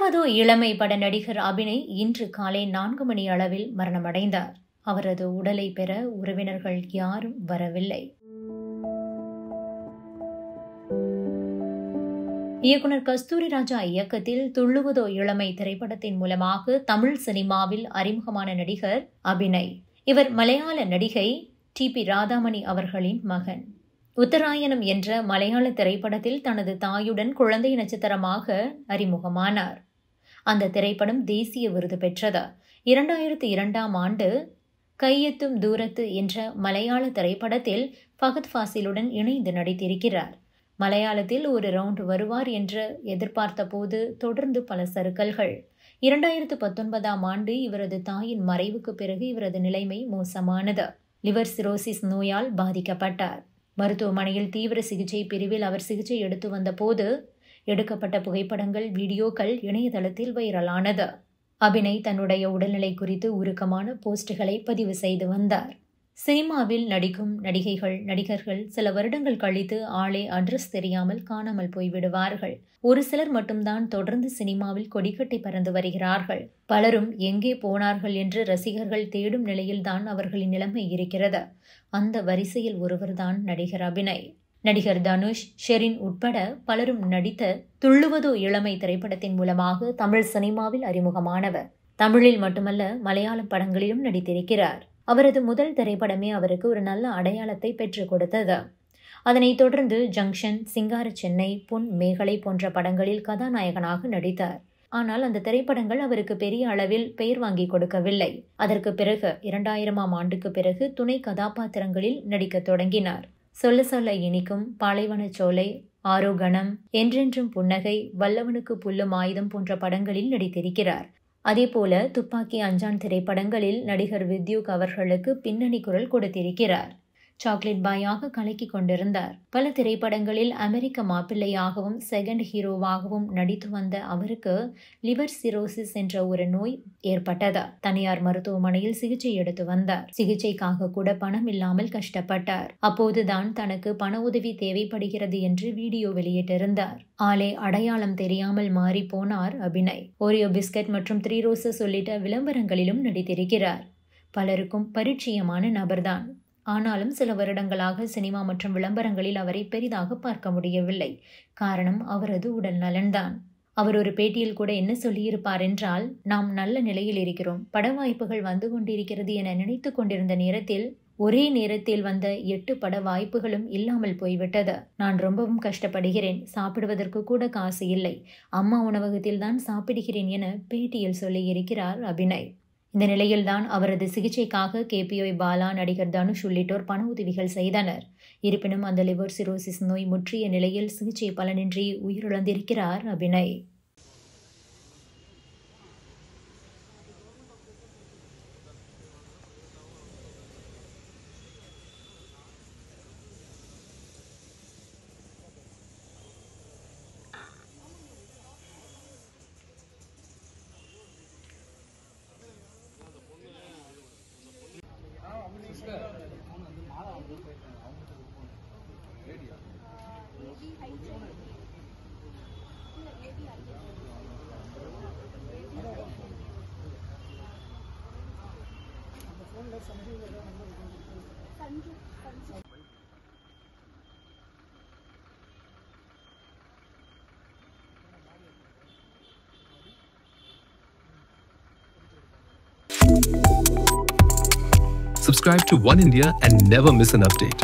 துள்ளுவதோ இளமை பட நடிகர் அபிநய் இன்று காலை 4 மணி அளவில் மரணமடைந்தார். அவரது உடலை பெற உறவினர்கள் யாரும் வரவில்லை. இயக்குனர் கஸ்தூரி ராஜா இயக்கத்தில் துள்ளுவதோ இளமை திரைப்படத்தின் மூலமாக தமிழ் சினிமாவில் அறிமுகமான நடிகர் அபிநய். இவர் மலையாள நடிகை டி.பி. ராதாமணி அவர்களின் மகன். உத்தராயணம் என்ற மலையாள திரைப்படத்தில் தனது தாயுடன் குழந்தை நட்சத்திரமாக அறிமுகமானார். அந்த திரைப்படம் தேசிய விருது பெற்றது. 2002ஆம் ஆண்டு கையெத்தும் தூரத்து என்ற மலையாள திரைப்படத்தில் ஃபகத் ஃபாசிலுடன் இணைந்து நடித்திருக்கிறார். மலையாளத்தில் ஒரு ரவுண்ட் வருவார் என்று எதிர்பார்த்த போது தொடர்ந்து பல சறுக்கல்கள். 2019ஆம் ஆண்டு இவரது தாயின் மறைவுக்கு பிறகு இவரது நிலைமை மோசமானது. லிவர் சிரோசிஸ் நோயால் பாதிக்கப்பட்டார். மருத்துவமனையில் தீவிர சிகிச்சை பிரிவில் அவர் சிகிச்சை எடுத்து வந்த போது எடுக்கப்பட்ட புகைப்படங்கள், வீடியோக்கள் இணையதளத்தில் வைரலானது. அபிநய் தன்னுடைய உடல்நிலை குறித்து உருக்கமான போஸ்டுகளை பதிவு செய்து வந்தார். சினிமாவில் நடிக்கும் நடிகைகள், நடிகர்கள் சில வருடங்கள் கழித்து ஆளே அட்ரஸ் தெரியாமல் காணாமல் போய்விடுவார்கள். ஒரு சிலர் மட்டும்தான் தொடர்ந்து சினிமாவில் கொடிக்கட்டி பறந்து வருகிறார்கள். பலரும் எங்கே போனார்கள் என்று ரசிகர்கள் தேடும் நிலையில்தான் அவர்களின் நிலைமை இருக்கிறது. அந்த வரிசையில் ஒருவர்தான் நடிகர் அபிநய். நடிகர் தனுஷ், ஷெரின் உட்பட பலரும் நடித்த துள்ளுவதோ இளமை திரைப்படத்தின் மூலமாக தமிழ் சினிமாவில் அறிமுகமானவர். தமிழில் மட்டுமல்ல, மலையாள படங்களிலும் நடித்திருக்கிறார். அவரது முதல் திரைப்படமே அவருக்கு ஒரு நல்ல அடையாளத்தை பெற்றுக் கொடுத்தது. அதனைத் தொடர்ந்து ஜங்ஷன், சிங்கார சென்னை, பொன் மேகலை போன்ற படங்களில் கதாநாயகனாக நடித்தார். ஆனால் அந்த திரைப்படங்கள் அவருக்கு பெரிய அளவில் பெயர் வாங்கி கொடுக்கவில்லை. அதற்கு பிறகு 2000ஆம் ஆண்டுக்கு பிறகு துணை கதாபாத்திரங்களில் நடிக்க தொடங்கினார். சொல்ல சொல்ல இனிக்கும், பாலைவனச்சோலை, ஆரோகணம், என்றென்றும் புன்னகை, வல்லவனுக்கு புல்லும் ஆயுதம் போன்ற படங்களில் நடித்திருக்கிறார். அதேபோல துப்பாக்கி, அஞ்சான் திரைப்படங்களில் நடிகர் வித்யூக் அவர்களுக்கு பின்னணி குரல் கொடுத்திருக்கிறார். சாக்லேட் பாயாக கலக்கி கொண்டிருந்தார். பல திரைப்படங்களில் அமெரிக்க மாப்பிள்ளையாகவும் செகண்ட் ஹீரோவாகவும் நடித்து வந்த அவருக்கு லிவர் சிரோசிஸ் என்ற ஒரு நோய் ஏற்பட்டது. தனியார் மருத்துவமனையில் சிகிச்சை எடுத்து வந்தார். சிகிச்சைக்காக கூட பணம் இல்லாமல் கஷ்டப்பட்டார். அப்போதுதான் தனக்கு பண உதவி தேவைப்படுகிறது என்று வீடியோ வெளியிட்டிருந்தார். ஆளே அடையாளம் தெரியாமல் மாறி போனார் அபிநய். ஓரியோ பிஸ்கட் மற்றும் 3 ரோசஸ் உள்ளிட்ட விளம்பரங்களிலும் நடித்திருக்கிறார். பலருக்கும் பரிச்சயமான நபர்தான். ஆனாலும் சில வருடங்களாக சினிமா மற்றும் விளம்பரங்களில் அவரை பெரிதாக பார்க்க முடியவில்லை. காரணம் அவரது உடல் நலன்தான். அவர் ஒரு பேட்டியில் கூட என்ன சொல்லியிருப்பார் என்றால், நாம் நல்ல நிலையில் இருக்கிறோம், பட வாய்ப்புகள் வந்து கொண்டிருக்கிறது என நினைத்து கொண்டிருந்த நேரத்தில் ஒரே நேரத்தில் வந்த 8 பட வாய்ப்புகளும் இல்லாமல் போய்விட்டது. நான் ரொம்பவும் கஷ்டப்படுகிறேன். சாப்பிடுவதற்கு கூட காசு இல்லை. அம்மா உணவகத்தில் தான் சாப்பிடுகிறேன் என பேட்டியில் சொல்லியிருக்கிறார் அபிநய். இந்த நிலையில்தான் அவரது சிகிச்சைக்காக KPI பாலா, நடிகர் தனுஷ் உள்ளிட்டோர் பண உதவிகள் செய்தனர். இருப்பினும் அந்த லிவர் சிரோசிஸ் நோய் முற்றிய நிலையில் சிகிச்சை பலனின்றி உயிரிழந்திருக்கிறார் Abhinay. Subscribe to One India and never miss an update.